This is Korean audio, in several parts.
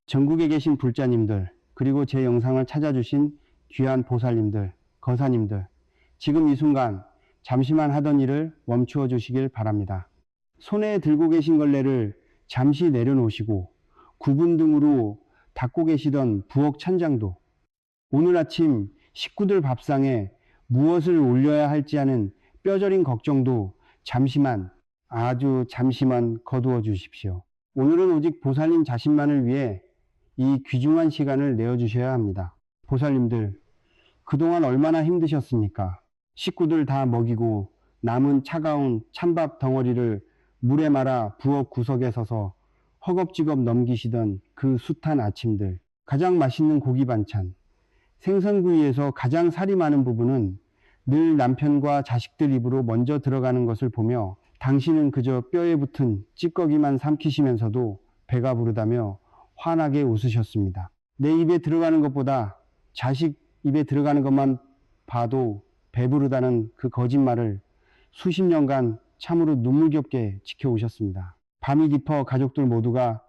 전국에 계신 불자님들, 그리고 제 영상을 찾아주신 귀한 보살님들, 거사님들, 지금 이 순간 잠시만 하던 일을 멈추어 주시길 바랍니다. 손에 들고 계신 걸레를 잠시 내려놓으시고 구분등으로 닦고 계시던 부엌 천장도, 오늘 아침 식구들 밥상에 무엇을 올려야 할지 하는 뼈저린 걱정도 잠시만, 아주 잠시만 거두어 주십시오. 오늘은 오직 보살님 자신만을 위해 이 귀중한 시간을 내어주셔야 합니다. 보살님들, 그동안 얼마나 힘드셨습니까? 식구들 다 먹이고 남은 차가운 찬밥 덩어리를 물에 말아 부엌 구석에 서서 허겁지겁 넘기시던 그 숱한 아침들, 가장 맛있는 고기 반찬, 생선구이에서 가장 살이 많은 부분은 늘 남편과 자식들 입으로 먼저 들어가는 것을 보며 당신은 그저 뼈에 붙은 찌꺼기만 삼키시면서도 배가 부르다며 환하게 웃으셨습니다. 내 입에 들어가는 것보다 자식 입에 들어가는 것만 봐도 배부르다는 그 거짓말을 수십 년간 참으로 눈물겹게 지켜오셨습니다. 밤이 깊어 가족들 모두가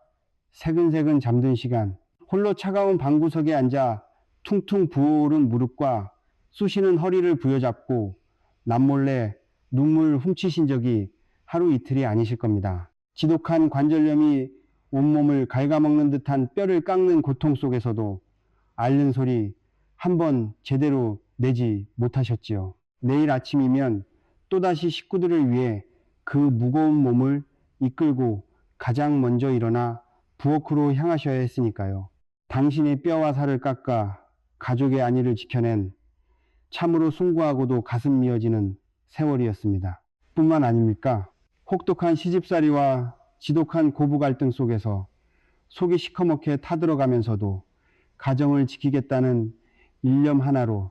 새근새근 잠든 시간, 홀로 차가운 방구석에 앉아 퉁퉁 부어오른 무릎과 쑤시는 허리를 부여잡고 남몰래 눈물 훔치신 적이 하루 이틀이 아니실 겁니다. 지독한 관절염이 온몸을 갉아먹는 듯한 뼈를 깎는 고통 속에서도 앓는 소리 한 번 제대로 내지 못하셨지요. 내일 아침이면 또다시 식구들을 위해 그 무거운 몸을 이끌고 가장 먼저 일어나 부엌으로 향하셔야 했으니까요. 당신의 뼈와 살을 깎아 가족의 안위를 지켜낸 참으로 숭고하고도 가슴 미어지는 세월이었습니다. 뿐만 아닙니까? 혹독한 시집살이와 지독한 고부 갈등 속에서 속이 시커멓게 타들어가면서도 가정을 지키겠다는 일념 하나로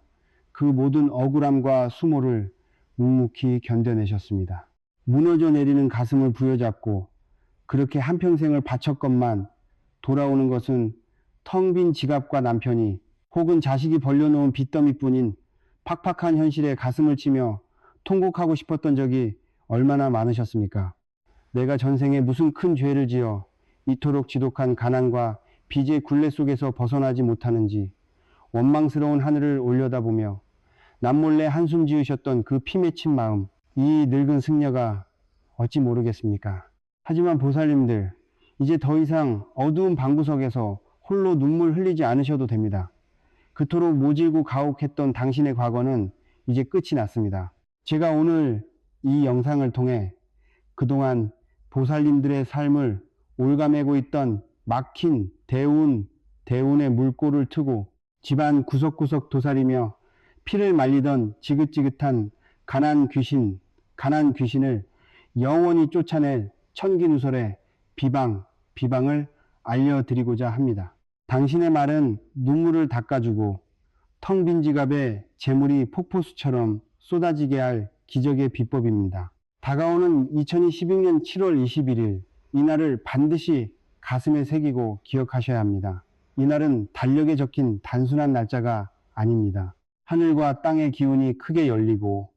그 모든 억울함과 수모를 묵묵히 견뎌내셨습니다. 무너져 내리는 가슴을 부여잡고 그렇게 한평생을 바쳤건만 돌아오는 것은 텅 빈 지갑과 남편이, 혹은 자식이 벌려놓은 빚더미뿐인 팍팍한 현실에 가슴을 치며 통곡하고 싶었던 적이 얼마나 많으셨습니까? 내가 전생에 무슨 큰 죄를 지어 이토록 지독한 가난과 빚의 굴레 속에서 벗어나지 못하는지 원망스러운 하늘을 올려다보며 남몰래 한숨 지으셨던 그 피 맺힌 마음, 이 늙은 승려가 어찌 모르겠습니까? 하지만 보살님들, 이제 더 이상 어두운 방구석에서 홀로 눈물 흘리지 않으셔도 됩니다. 그토록 모질고 가혹했던 당신의 과거는 이제 끝이 났습니다. 제가 오늘 이 영상을 통해 그동안 보살님들의 삶을 올가매고 있던 막힌 대운의 물꼬를 트고 집안 구석구석 도사리며 피를 말리던 지긋지긋한 가난 귀신을 영원히 쫓아낼 천기누설의 비방을 알려드리고자 합니다. 당신의 말은 눈물을 닦아주고 텅 빈 지갑에 재물이 폭포수처럼 쏟아지게 할 기적의 비법입니다. 다가오는 2026년 7월 21일, 이날을 반드시 가슴에 새기고 기억하셔야 합니다. 이날은 달력에 적힌 단순한 날짜가 아닙니다. 하늘과 땅의 기운이 크게 열리고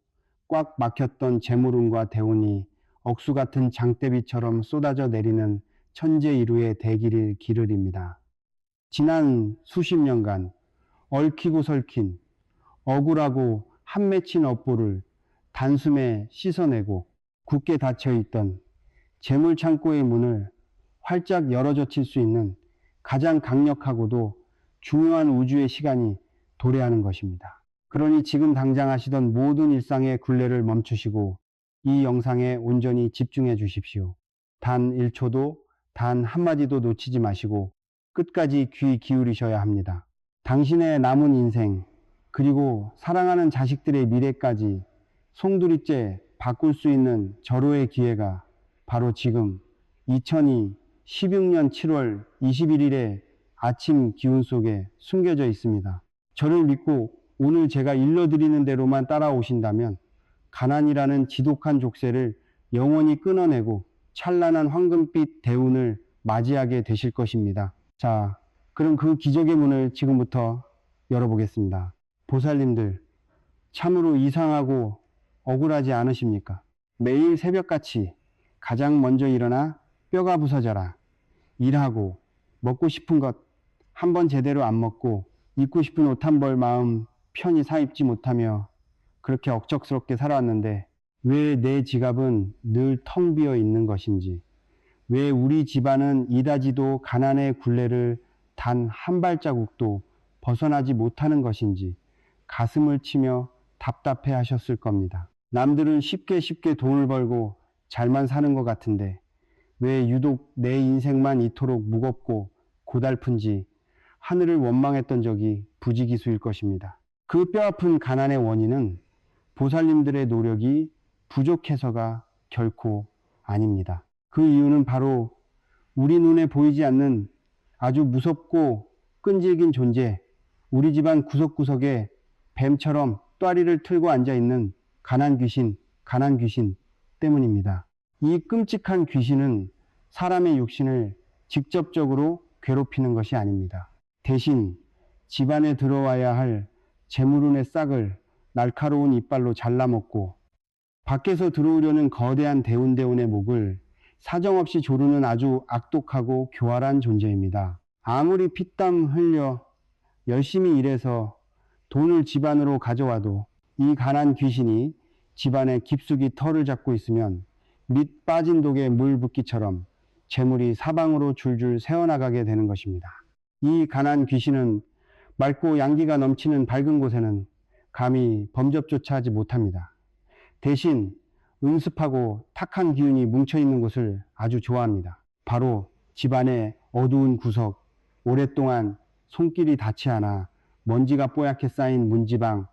꽉 막혔던 재물운과 대운이 억수 같은 장대비처럼 쏟아져 내리는 천재이루의 대기를 기르립니다. 지난 수십 년간 얽히고 설킨 억울하고 한 맺힌 업보를 단숨에 씻어내고 굳게 닫혀있던 재물창고의 문을 활짝 열어젖힐 수 있는 가장 강력하고도 중요한 우주의 시간이 도래하는 것입니다. 그러니 지금 당장 하시던 모든 일상의 굴레를 멈추시고 이 영상에 온전히 집중해 주십시오. 단 1초도, 단 한마디도 놓치지 마시고 끝까지 귀 기울이셔야 합니다. 당신의 남은 인생, 그리고 사랑하는 자식들의 미래까지 송두리째 바꿀 수 있는 절호의 기회가 바로 지금 2016년 7월 21일의 아침 기운 속에 숨겨져 있습니다. 저를 믿고 오늘 제가 일러드리는 대로만 따라오신다면 가난이라는 지독한 족쇄를 영원히 끊어내고 찬란한 황금빛 대운을 맞이하게 되실 것입니다. 자, 그럼 그 기적의 문을 지금부터 열어보겠습니다. 보살님들, 참으로 이상하고 억울하지 않으십니까? 매일 새벽같이 가장 먼저 일어나 뼈가 부서져라, 일하고 먹고 싶은 것 한 번 제대로 안 먹고 입고 싶은 옷 한 벌 마음 편히 사 입지 못하며 그렇게 억척스럽게 살아왔는데 왜 내 지갑은 늘 텅 비어 있는 것인지, 왜 우리 집안은 이다지도 가난의 굴레를 단 한 발자국도 벗어나지 못하는 것인지 가슴을 치며 답답해 하셨을 겁니다. 남들은 쉽게 쉽게 돈을 벌고 잘만 사는 것 같은데 왜 유독 내 인생만 이토록 무겁고 고달픈지 하늘을 원망했던 적이 부지기수일 것입니다. 그 뼈아픈 가난의 원인은 보살님들의 노력이 부족해서가 결코 아닙니다. 그 이유는 바로 우리 눈에 보이지 않는 아주 무섭고 끈질긴 존재, 우리 집안 구석구석에 뱀처럼 또아리를 틀고 앉아있는 가난 귀신 때문입니다. 이 끔찍한 귀신은 사람의 육신을 직접적으로 괴롭히는 것이 아닙니다. 대신 집안에 들어와야 할 재물운의 싹을 날카로운 이빨로 잘라먹고 밖에서 들어오려는 거대한 대운대운의 목을 사정없이 조르는 아주 악독하고 교활한 존재입니다. 아무리 피땀 흘려 열심히 일해서 돈을 집안으로 가져와도 이 가난 귀신이 집안에 깊숙이 털을 잡고 있으면 밑 빠진 독에 물 붓기처럼 재물이 사방으로 줄줄 새어나가게 되는 것입니다. 이 가난 귀신은 맑고 양기가 넘치는 밝은 곳에는 감히 범접조차 하지 못합니다. 대신 음습하고 탁한 기운이 뭉쳐있는 곳을 아주 좋아합니다. 바로 집안의 어두운 구석, 오랫동안 손길이 닿지 않아 먼지가 뽀얗게 쌓인 문지방,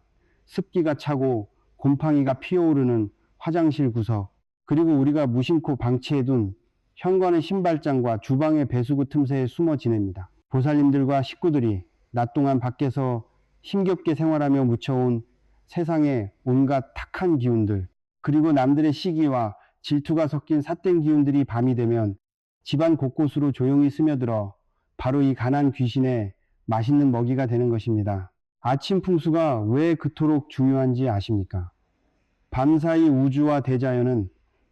습기가 차고 곰팡이가 피어오르는 화장실 구석, 그리고 우리가 무심코 방치해둔 현관의 신발장과 주방의 배수구 틈새에 숨어 지냅니다. 보살님들과 식구들이 낮 동안 밖에서 힘겹게 생활하며 묻혀온 세상의 온갖 탁한 기운들, 그리고 남들의 시기와 질투가 섞인 삿된 기운들이 밤이 되면 집안 곳곳으로 조용히 스며들어 바로 이 가난 귀신의 맛있는 먹이가 되는 것입니다. 아침 풍수가 왜 그토록 중요한지 아십니까? 밤사이 우주와 대자연은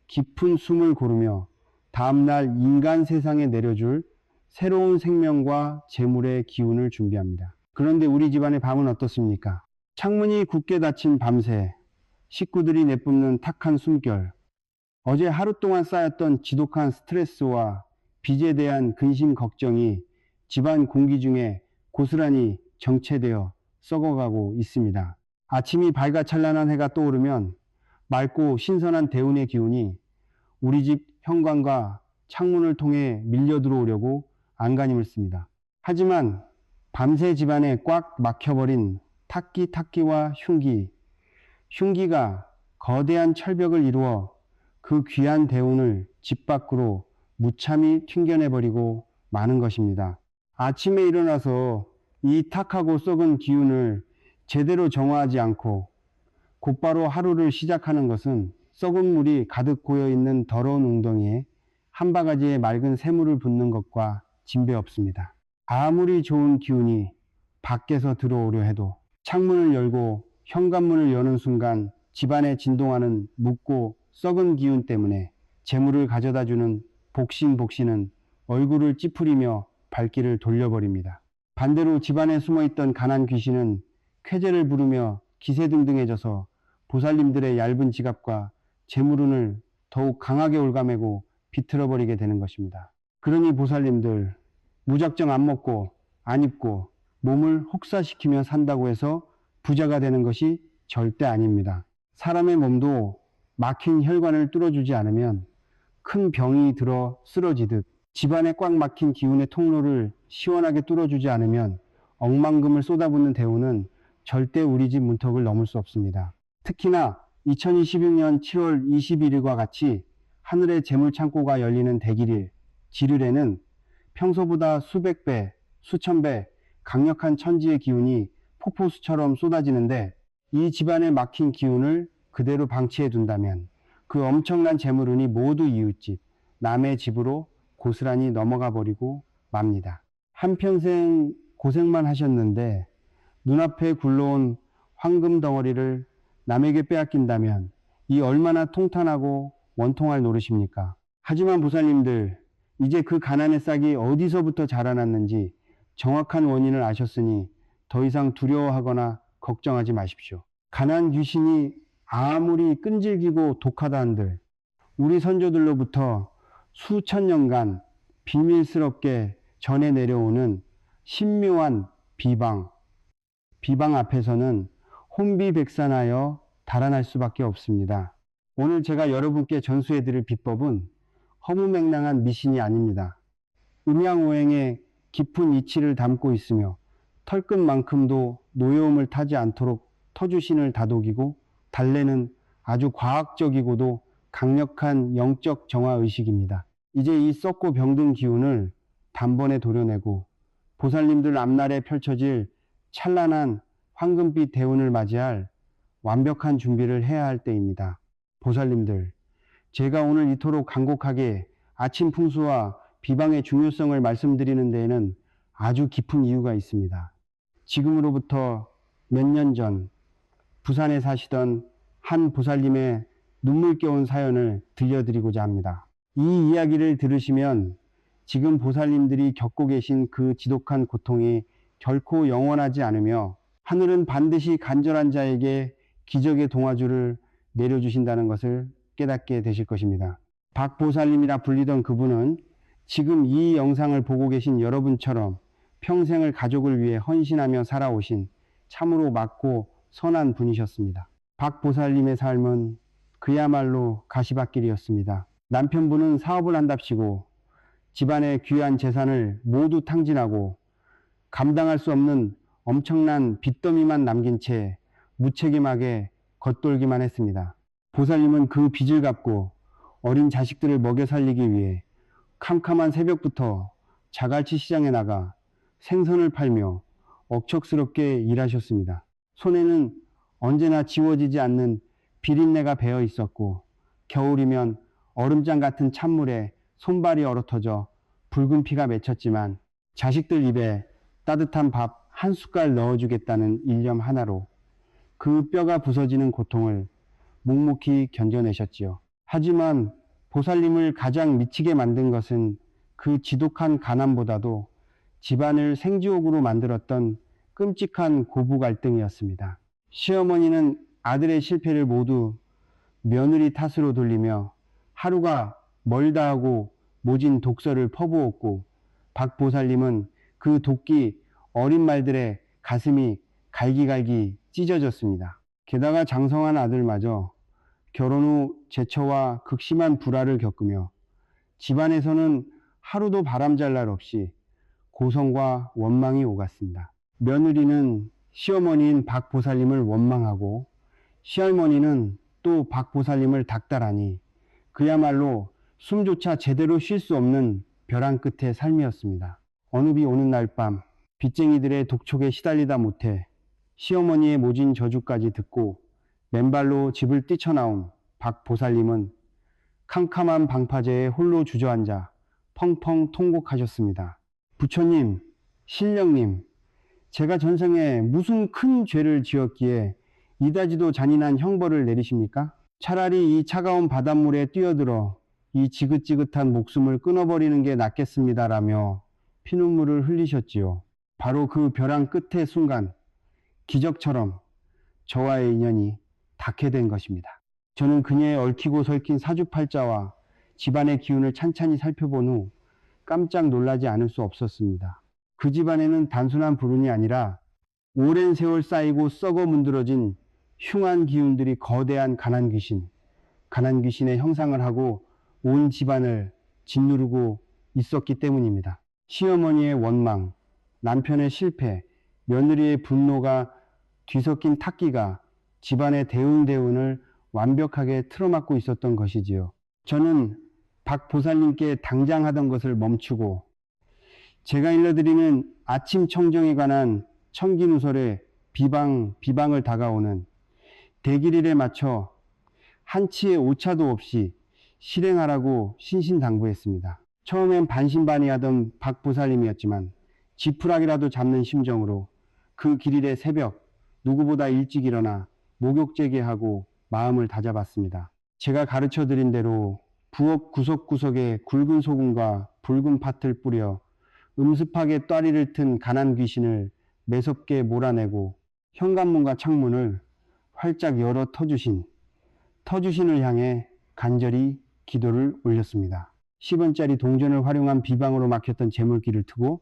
깊은 숨을 고르며 다음날 인간 세상에 내려줄 새로운 생명과 재물의 기운을 준비합니다. 그런데 우리 집안의 밤은 어떻습니까? 창문이 굳게 닫힌 밤새, 식구들이 내뿜는 탁한 숨결, 어제 하루 동안 쌓였던 지독한 스트레스와 빚에 대한 근심 걱정이 집안 공기 중에 고스란히 정체되어 썩어가고 있습니다. 아침이 밝아 찬란한 해가 떠오르면 맑고 신선한 대운의 기운이 우리 집 현관과 창문을 통해 밀려 들어오려고 안간힘을 씁니다. 하지만 밤새 집안에 꽉 막혀버린 탁기와 흉기가 거대한 철벽을 이루어 그 귀한 대운을 집 밖으로 무참히 튕겨내버리고 마는 것입니다. 아침에 일어나서 이 탁하고 썩은 기운을 제대로 정화하지 않고 곧바로 하루를 시작하는 것은 썩은 물이 가득 고여있는 더러운 웅덩이에 한 바가지의 맑은 새물을 붓는 것과 진배 없습니다. 아무리 좋은 기운이 밖에서 들어오려 해도 창문을 열고 현관문을 여는 순간 집안에 진동하는 묻고 썩은 기운 때문에 재물을 가져다주는 복신은 얼굴을 찌푸리며 발길을 돌려버립니다. 반대로 집안에 숨어있던 가난 귀신은 쾌재를 부르며 기세등등해져서 보살님들의 얇은 지갑과 재물운을 더욱 강하게 올가매고 비틀어버리게 되는 것입니다. 그러니 보살님들, 무작정 안 먹고 안 입고 몸을 혹사시키며 산다고 해서 부자가 되는 것이 절대 아닙니다. 사람의 몸도 막힌 혈관을 뚫어주지 않으면 큰 병이 들어 쓰러지듯 집안에 꽉 막힌 기운의 통로를 시원하게 뚫어주지 않으면 억만금을 쏟아붓는 대운은 절대 우리 집 문턱을 넘을 수 없습니다. 특히나 2026년 7월 21일과 같이 하늘의 재물창고가 열리는 대길일, 지르래는 평소보다 수백 배, 수천 배 강력한 천지의 기운이 폭포수처럼 쏟아지는데 이 집안에 막힌 기운을 그대로 방치해 둔다면 그 엄청난 재물운이 모두 이웃집, 남의 집으로 고스란히 넘어가 버리고 맙니다. 한평생 고생만 하셨는데 눈앞에 굴러온 황금 덩어리를 남에게 빼앗긴다면 이 얼마나 통탄하고 원통할 노릇입니까? 하지만 보살님들, 이제 그 가난의 싹이 어디서부터 자라났는지 정확한 원인을 아셨으니 더 이상 두려워하거나 걱정하지 마십시오. 가난 귀신이 아무리 끈질기고 독하다 한들 우리 선조들로부터 수천 년간 비밀스럽게 전해 내려오는 신묘한 비방 앞에서는 혼비백산하여 달아날 수밖에 없습니다. 오늘 제가 여러분께 전수해 드릴 비법은 허무맹랑한 미신이 아닙니다. 음양오행에 깊은 이치를 담고 있으며 털끝만큼도 노여움을 타지 않도록 터주신을 다독이고 달래는 아주 과학적이고도 강력한 영적 정화의식입니다. 이제 이 썩고 병든 기운을 단번에 도려내고 보살님들 앞날에 펼쳐질 찬란한 황금빛 대운을 맞이할 완벽한 준비를 해야 할 때입니다. 보살님들, 제가 오늘 이토록 간곡하게 아침 풍수와 비방의 중요성을 말씀드리는 데에는 아주 깊은 이유가 있습니다. 지금으로부터 몇 년 전 부산에 사시던 한 보살님의 눈물겨운 사연을 들려드리고자 합니다. 이 이야기를 들으시면 지금 보살님들이 겪고 계신 그 지독한 고통이 결코 영원하지 않으며 하늘은 반드시 간절한 자에게 기적의 동화줄을 내려주신다는 것을 깨닫게 되실 것입니다. 박보살님이라 불리던 그분은 지금 이 영상을 보고 계신 여러분처럼 평생을 가족을 위해 헌신하며 살아오신 참으로 맑고 선한 분이셨습니다. 박보살님의 삶은 그야말로 가시밭길이었습니다. 남편분은 사업을 한답시고 집안의 귀한 재산을 모두 탕진하고 감당할 수 없는 엄청난 빚더미만 남긴 채 무책임하게 겉돌기만 했습니다. 보살님은 그 빚을 갚고 어린 자식들을 먹여 살리기 위해 캄캄한 새벽부터 자갈치 시장에 나가 생선을 팔며 억척스럽게 일하셨습니다. 손에는 언제나 지워지지 않는 비린내가 배어 있었고 겨울이면 얼음장 같은 찬물에 손발이 얼어터져 붉은 피가 맺혔지만 자식들 입에 따뜻한 밥 한 숟갈 넣어주겠다는 일념 하나로 그 뼈가 부서지는 고통을 묵묵히 견뎌내셨지요. 하지만 보살님을 가장 미치게 만든 것은 그 지독한 가난보다도 집안을 생지옥으로 만들었던 끔찍한 고부 갈등이었습니다. 시어머니는 아들의 실패를 모두 며느리 탓으로 돌리며 하루가 멀다 하고 모진 독설을 퍼부었고 박 보살님은 그 도끼 어린 말들의 가슴이 갈기갈기 찢어졌습니다. 게다가 장성한 아들마저 결혼 후 재처와 극심한 불화를 겪으며 집안에서는 하루도 바람잘 날 없이 고성과 원망이 오갔습니다. 며느리는 시어머니인 박 보살님을 원망하고 시할머니는 또 박 보살님을 닥달하니 그야말로 숨조차 제대로 쉴 수 없는 벼랑 끝의 삶이었습니다. 어느 비 오는 날 밤 빚쟁이들의 독촉에 시달리다 못해 시어머니의 모진 저주까지 듣고 맨발로 집을 뛰쳐나온 박 보살님은 캄캄한 방파제에 홀로 주저앉아 펑펑 통곡하셨습니다. 부처님, 신령님, 제가 전생에 무슨 큰 죄를 지었기에 이다지도 잔인한 형벌을 내리십니까? 차라리 이 차가운 바닷물에 뛰어들어 이 지긋지긋한 목숨을 끊어버리는 게 낫겠습니다라며 피눈물을 흘리셨지요. 바로 그 벼랑 끝의 순간 기적처럼 저와의 인연이 닿게 된 것입니다. 저는 그녀의 얽히고 설킨 사주팔자와 집안의 기운을 찬찬히 살펴본 후 깜짝 놀라지 않을 수 없었습니다. 그 집안에는 단순한 불운이 아니라 오랜 세월 쌓이고 썩어 문드러진 흉한 기운들이 거대한 가난 귀신의 형상을 하고 온 집안을 짓누르고 있었기 때문입니다. 시어머니의 원망, 남편의 실패, 며느리의 분노가 뒤섞인 탁기가 집안의 대운대운을 완벽하게 틀어막고 있었던 것이지요. 저는 박 보살님께 당장 하던 것을 멈추고 제가 일러드리는 아침 청정에 관한 청기누설의 비방을 다가오는 대길일에 맞춰 한치의 오차도 없이 실행하라고 신신당부했습니다. 처음엔 반신반의하던 박 보살님이었지만 지푸라기라도 잡는 심정으로 그 길일의 새벽 누구보다 일찍 일어나 목욕 재개하고 마음을 다잡았습니다. 제가 가르쳐드린 대로 부엌 구석구석에 굵은 소금과 붉은 팥을 뿌려 음습하게 또아리를 튼 가난 귀신을 매섭게 몰아내고 현관문과 창문을 활짝 열어 터주신을 향해 간절히 기도를 올렸습니다. 10원짜리 동전을 활용한 비방으로 막혔던 재물길을 트고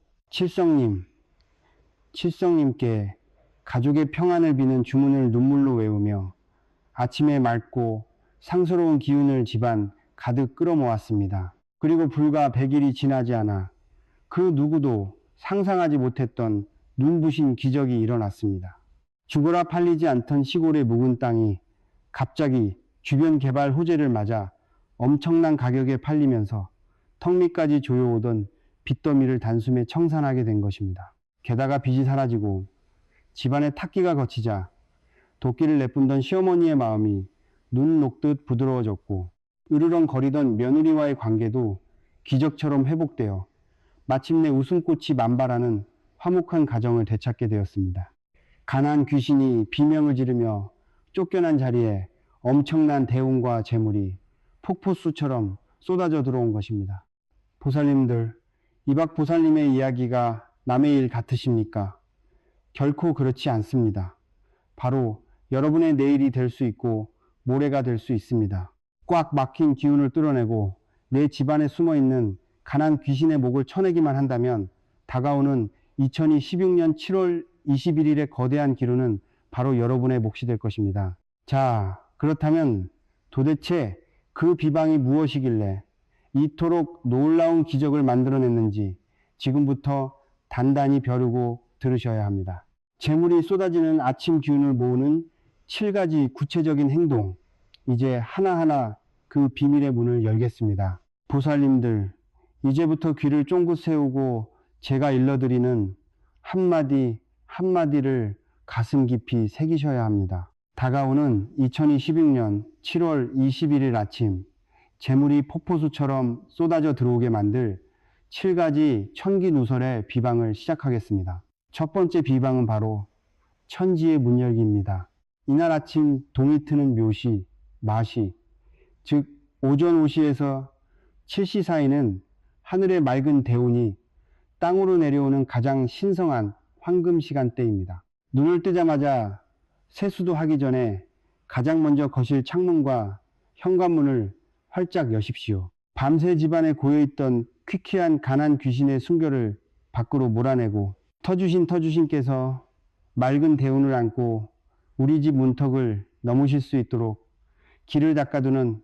칠성님께 가족의 평안을 비는 주문을 눈물로 외우며 아침에 맑고 상스러운 기운을 집안 가득 끌어모았습니다. 그리고 불과 100일이 지나지 않아 그 누구도 상상하지 못했던 눈부신 기적이 일어났습니다. 죽어라 팔리지 않던 시골의 묵은 땅이 갑자기 주변 개발 호재를 맞아 엄청난 가격에 팔리면서 턱 밑까지 조여오던 빚더미를 단숨에 청산하게 된 것입니다. 게다가 빚이 사라지고 집안에 탁기가 거치자 도끼를 내뿜던 시어머니의 마음이 눈 녹듯 부드러워졌고 으르렁거리던 며느리와의 관계도 기적처럼 회복되어 마침내 웃음꽃이 만발하는 화목한 가정을 되찾게 되었습니다. 가난 귀신이 비명을 지르며 쫓겨난 자리에 엄청난 대운과 재물이 폭포수처럼 쏟아져 들어온 것입니다. 보살님들, 이박 보살님의 이야기가 남의 일 같으십니까? 결코 그렇지 않습니다. 바로 여러분의 내일이 될 수 있고 모레가 될 수 있습니다. 꽉 막힌 기운을 뚫어내고 내 집안에 숨어있는 가난 귀신의 목을 쳐내기만 한다면 다가오는 2016년 7월 21일의 거대한 기운은 바로 여러분의 몫이 될 것입니다. 자, 그렇다면 도대체 그 비방이 무엇이길래 이토록 놀라운 기적을 만들어냈는지 지금부터 단단히 벼르고 들으셔야 합니다. 재물이 쏟아지는 아침 기운을 모으는 7가지 구체적인 행동, 이제 하나하나 그 비밀의 문을 열겠습니다. 보살님들, 이제부터 귀를 쫑긋 세우고 제가 일러드리는 한마디 한마디를 가슴 깊이 새기셔야 합니다. 다가오는 2016년 7월 21일 아침, 재물이 폭포수처럼 쏟아져 들어오게 만들 7가지 천기누설의 비방을 시작하겠습니다. 첫 번째 비방은 바로 천지의 문 열기입니다. 이날 아침 동이 트는 묘시, 마시, 즉 오전 5시에서 7시 사이는 하늘의 맑은 대운이 땅으로 내려오는 가장 신성한 황금 시간대입니다. 눈을 뜨자마자 세수도 하기 전에 가장 먼저 거실 창문과 현관문을 활짝 여십시오. 밤새 집안에 고여있던 퀴퀴한 가난 귀신의 순결을 밖으로 몰아내고 터주신께서 맑은 대운을 안고 우리 집 문턱을 넘으실 수 있도록 길을 닦아두는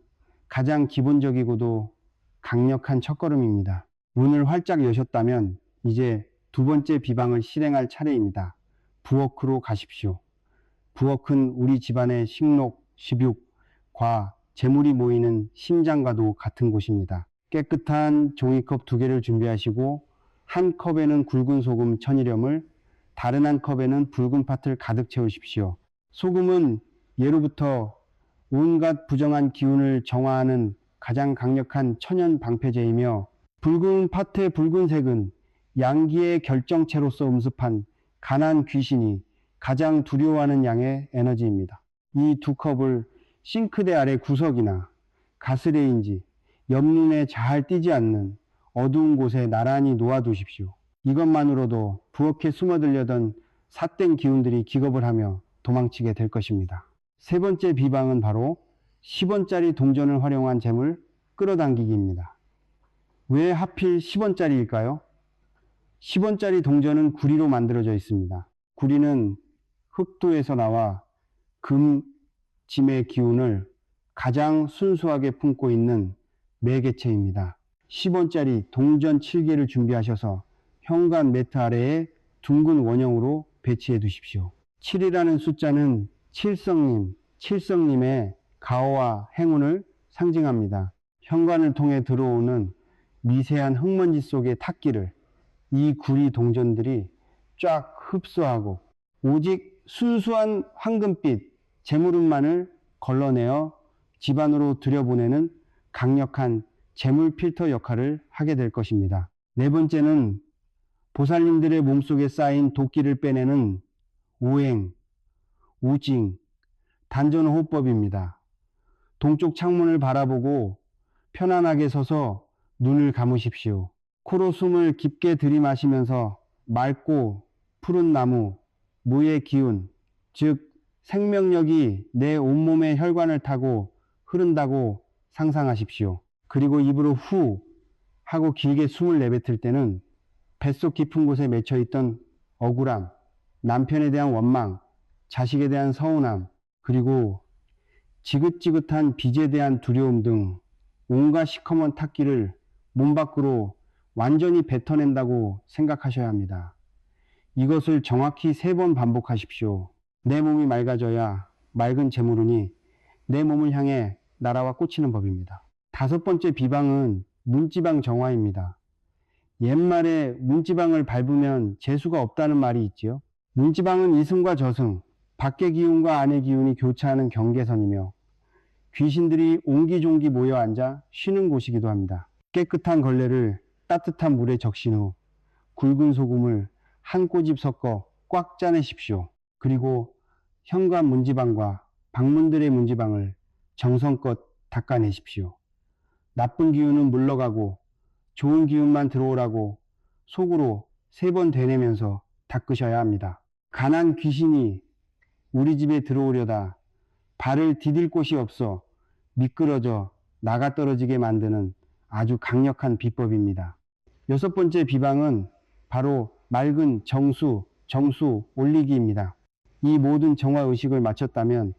가장 기본적이고도 강력한 첫걸음입니다. 문을 활짝 여셨다면 이제 두 번째 비방을 실행할 차례입니다. 부엌으로 가십시오. 부엌은 우리 집안의 식록, 식욕, 과, 재물이 모이는 심장과도 같은 곳입니다. 깨끗한 종이컵 2개를 준비하시고 한 컵에는 굵은 소금 1000일염을, 다른 한 컵에는 붉은 팥을 가득 채우십시오. 소금은 예로부터 온갖 부정한 기운을 정화하는 가장 강력한 천연 방패제이며 붉은 팥의 붉은색은 양기의 결정체로서 음습한 가난 귀신이 가장 두려워하는 양의 에너지입니다. 이 두 컵을 싱크대 아래 구석이나 가스레인지, 옆눈에 잘 띄지 않는 어두운 곳에 나란히 놓아두십시오. 이것만으로도 부엌에 숨어들려던 삿된 기운들이 기겁을 하며 도망치게 될 것입니다. 세 번째 비방은 바로 10원짜리 동전을 활용한 재물 끌어당기기입니다. 왜 하필 10원짜리일까요? 10원짜리 동전은 구리로 만들어져 있습니다. 구리는 흑도에서 나와 금, 짐의 기운을 가장 순수하게 품고 있는 매개체입니다. 10원짜리 동전 7개를 준비하셔서 현관 매트 아래에 둥근 원형으로 배치해 두십시오. 7이라는 숫자는 칠성님의 가호와 행운을 상징합니다. 현관을 통해 들어오는 미세한 흙먼지 속의 탁기를 이 구리 동전들이 쫙 흡수하고 오직 순수한 황금빛 재물운만을 걸러내어 집안으로 들여보내는 강력한 재물 필터 역할을 하게 될 것입니다. 네 번째는 보살님들의 몸속에 쌓인 도끼를 빼내는 오행, 우징, 단전호흡법입니다. 동쪽 창문을 바라보고 편안하게 서서 눈을 감으십시오. 코로 숨을 깊게 들이마시면서 맑고 푸른 나무, 무의 기운, 즉 생명력이 내 온몸의 혈관을 타고 흐른다고 상상하십시오. 그리고 입으로 후 하고 길게 숨을 내뱉을 때는 뱃속 깊은 곳에 맺혀있던 억울함, 남편에 대한 원망, 자식에 대한 서운함, 그리고 지긋지긋한 빚에 대한 두려움 등 온갖 시커먼 탁기를 몸 밖으로 완전히 뱉어낸다고 생각하셔야 합니다. 이것을 정확히 3번 반복하십시오. 내 몸이 맑아져야 맑은 재물운이 내 몸을 향해 날아와 꽂히는 법입니다. 5번째 비방은 문지방 정화입니다. 옛말에 문지방을 밟으면 재수가 없다는 말이 있지요. 문지방은 이승과 저승, 밖의 기운과 안의 기운이 교차하는 경계선이며 귀신들이 옹기종기 모여 앉아 쉬는 곳이기도 합니다. 깨끗한 걸레를 따뜻한 물에 적신 후 굵은 소금을 한 꼬집 섞어 꽉 짜내십시오. 그리고 현관 문지방과 방문들의 문지방을 정성껏 닦아내십시오. 나쁜 기운은 물러가고 좋은 기운만 들어오라고 속으로 3번 되뇌면서 닦으셔야 합니다. 가난 귀신이 우리 집에 들어오려다 발을 디딜 곳이 없어 미끄러져 나가 떨어지게 만드는 아주 강력한 비법입니다. 6번째 비방은 바로 맑은 정수 올리기입니다. 이 모든 정화 의식을 마쳤다면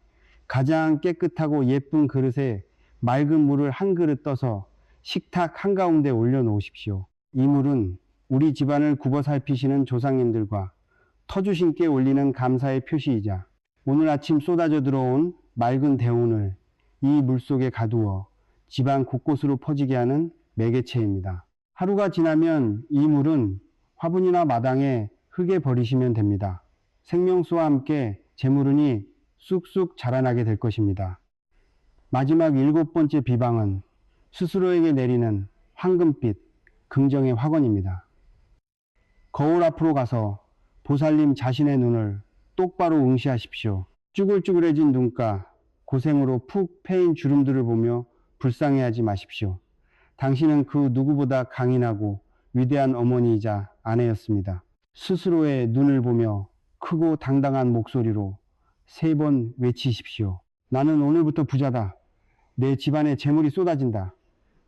가장 깨끗하고 예쁜 그릇에 맑은 물을 한 그릇 떠서 식탁 한가운데 올려놓으십시오. 이 물은 우리 집안을 굽어 살피시는 조상님들과 터주신께 올리는 감사의 표시이자 오늘 아침 쏟아져 들어온 맑은 대운을 이 물속에 가두어 집안 곳곳으로 퍼지게 하는 매개체입니다. 하루가 지나면 이 물은 화분이나 마당에 흙에 버리시면 됩니다. 생명수와 함께 재물운이 쑥쑥 자라나게 될 것입니다. 마지막 7번째 비방은 스스로에게 내리는 황금빛 긍정의 화건입니다. 거울 앞으로 가서 보살님 자신의 눈을 똑바로 응시하십시오. 쭈글쭈글해진 눈가, 고생으로 푹 패인 주름들을 보며 불쌍해하지 마십시오. 당신은 그 누구보다 강인하고 위대한 어머니이자 아내였습니다. 스스로의 눈을 보며 크고 당당한 목소리로 3번 외치십시오. 나는 오늘부터 부자다. 내 집안에 재물이 쏟아진다.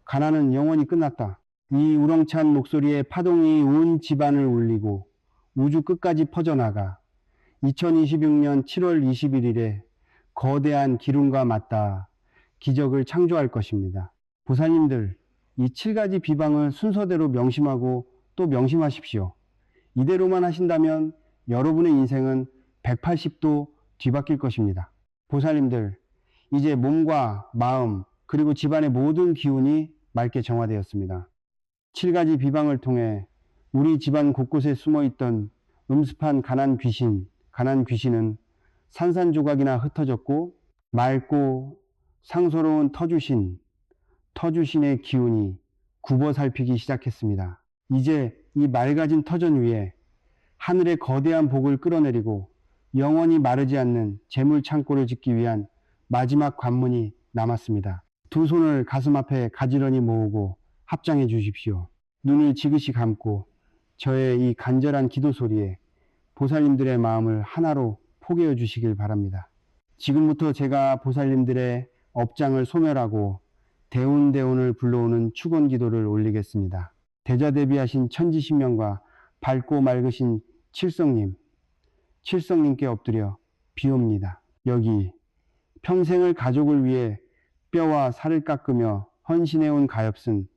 가난은 영원히 끝났다. 이 우렁찬 목소리에 파동이 온 집안을 울리고 우주 끝까지 퍼져나가 2026년 7월 21일에 거대한 기름과 맞닿아 기적을 창조할 것입니다. 보살님들, 이 7가지 비방을 순서대로 명심하고 또 명심하십시오. 이대로만 하신다면 여러분의 인생은 180도 뒤바뀔 것입니다. 보살님들, 이제 몸과 마음 그리고 집안의 모든 기운이 맑게 정화되었습니다. 7가지 비방을 통해 우리 집안 곳곳에 숨어있던 음습한 가난 귀신은 산산조각이나 흩어졌고 맑고 상서로운 터주신의 기운이 굽어 살피기 시작했습니다. 이제 이 맑아진 터전 위에 하늘의 거대한 복을 끌어내리고 영원히 마르지 않는 재물 창고를 짓기 위한 마지막 관문이 남았습니다. 두 손을 가슴 앞에 가지런히 모으고 합장해 주십시오. 눈을 지그시 감고 저의 이 간절한 기도 소리에 보살님들의 마음을 하나로 포개어 주시길 바랍니다. 지금부터 제가 보살님들의 업장을 소멸하고 대운대운을 불러오는 축원 기도를 올리겠습니다. 대자대비하신 천지신명과 밝고 맑으신 칠성님께 엎드려 비옵니다. 여기 평생을 가족을 위해 뼈와 살을 깎으며 헌신해온 가엾은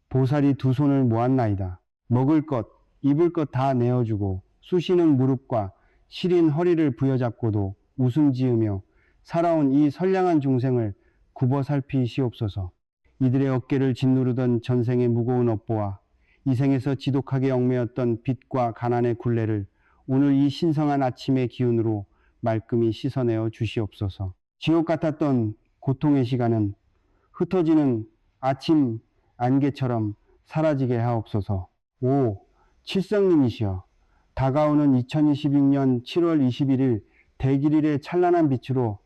보살이 두 손을 모았나이다. 먹을 것, 입을 것 다 내어주고 쑤시는 무릎과 시린 허리를 부여잡고도 웃음 지으며 살아온 이 선량한 중생을 굽어 살피시옵소서. 이들의 어깨를 짓누르던 전생의 무거운 업보와 이생에서 지독하게 얽매였던 빚과 가난의 굴레를 오늘 이 신성한 아침의 기운으로 말끔히 씻어내어 주시옵소서. 지옥 같았던 고통의 시간은 흩어지는 아침 안개처럼 사라지게 하옵소서. 오, 칠성님이시여, 다가오는 2026년 7월 21일 대길일의 찬란한 빛으로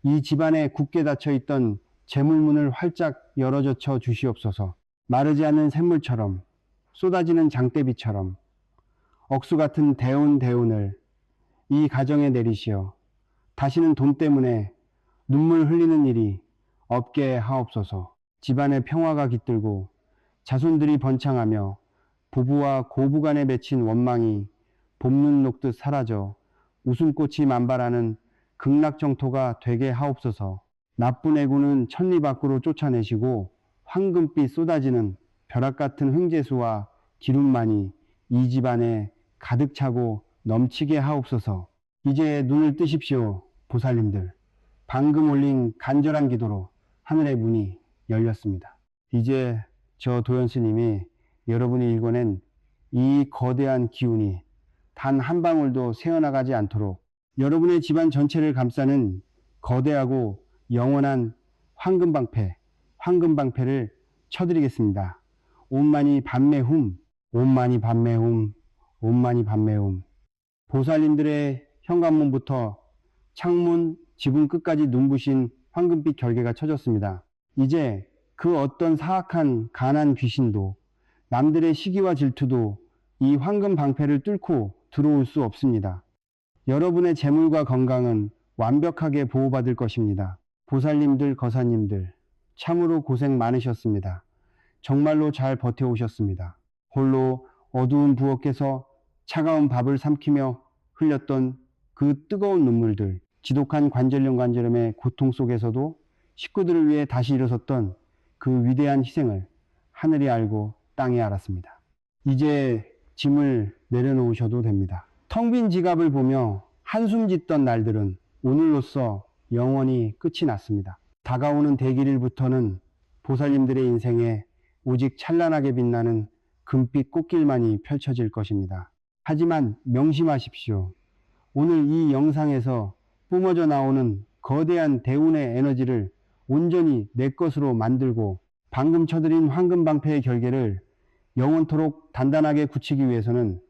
이 집안에 굳게 닫혀있던 재물문을 활짝 열어젖혀 주시옵소서. 마르지 않는 샘물처럼, 쏟아지는 장대비처럼 억수 같은 대운을 이 가정에 내리시어 다시는 돈 때문에 눈물 흘리는 일이 없게 하옵소서. 집안의 평화가 깃들고 자손들이 번창하며 부부와 고부간에 맺힌 원망이 봄눈 녹듯 사라져 웃음꽃이 만발하는 극락정토가 되게 하옵소서. 나쁜 애구는 천리 밖으로 쫓아내시고 황금빛 쏟아지는 벼락 같은 흥재수와 기름만이 이 집안에 가득 차고 넘치게 하옵소서. 이제 눈을 뜨십시오, 보살님들. 방금 올린 간절한 기도로 하늘의 문이 열렸습니다. 이제 저 도연스님이 여러분이 읽어낸 이 거대한 기운이 단 한 방울도 새어나가지 않도록 여러분의 집안 전체를 감싸는 거대하고 영원한 황금방패를 쳐드리겠습니다. 옴마니 밤매훔, 옴마니 밤매훔, 옴마니 밤매훔. 보살님들의 현관문부터 창문, 지붕 끝까지 눈부신 황금빛 결계가 쳐졌습니다. 이제 그 어떤 사악한 가난 귀신도 남들의 시기와 질투도 이 황금 방패를 뚫고 들어올 수 없습니다. 여러분의 재물과 건강은 완벽하게 보호받을 것입니다. 보살님들, 거사님들, 참으로 고생 많으셨습니다. 정말로 잘 버텨오셨습니다. 홀로 어두운 부엌에서 차가운 밥을 삼키며 흘렸던 그 뜨거운 눈물들, 지독한 관절염의 고통 속에서도 식구들을 위해 다시 일어섰던 그 위대한 희생을 하늘이 알고 땅이 알았습니다. 이제 짐을 내려놓으셔도 됩니다. 텅 빈 지갑을 보며 한숨 짓던 날들은 오늘로써 영원히 끝이 났습니다. 다가오는 대길일부터는 보살님들의 인생에 오직 찬란하게 빛나는 금빛 꽃길만이 펼쳐질 것입니다. 하지만 명심하십시오. 오늘 이 영상에서 뿜어져 나오는 거대한 대운의 에너지를 온전히 내 것으로 만들고 방금 쳐드린 황금방패의 결계를 영원토록 단단하게 굳히기 위해서는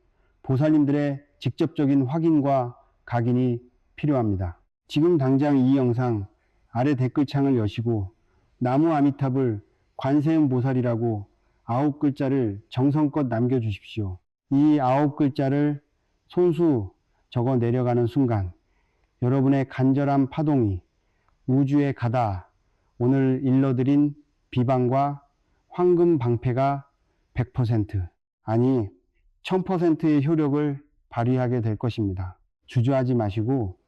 보살님들의 직접적인 확인과 각인이 필요합니다. 지금 당장 이 영상 아래 댓글창을 여시고 나무 아미탑을 관세음 보살이라고 9글자를 정성껏 남겨주십시오. 이 9글자를 손수 적어 내려가는 순간 여러분의 간절한 파동이 우주에 가다 오늘 일러드린 비방과 황금 방패가 100% 아니 1000%의 효력을 발휘하게 될 것입니다. 주저하지 마시고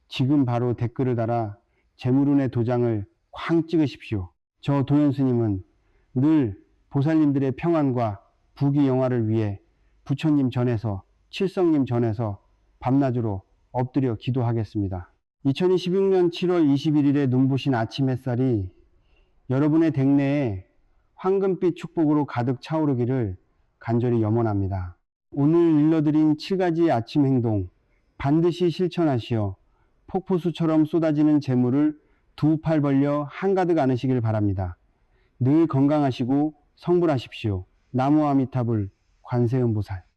지금 바로 댓글을 달아 재물운의 도장을 쾅 찍으십시오. 저 도연스님은 늘 보살님들의 평안과 부귀영화를 위해 부처님 전에서 칠성님 전에서 밤낮으로 엎드려 기도하겠습니다. 2026년 7월 21일에 눈부신 아침 햇살이 여러분의 댁내에 황금빛 축복으로 가득 차오르기를 간절히 염원합니다. 오늘 일러드린 7가지 아침 행동 반드시 실천하시어 폭포수처럼 쏟아지는 재물을 두 팔 벌려 한가득 안으시길 바랍니다. 늘 건강하시고 성불하십시오. 나무 아미타불 관세음보살.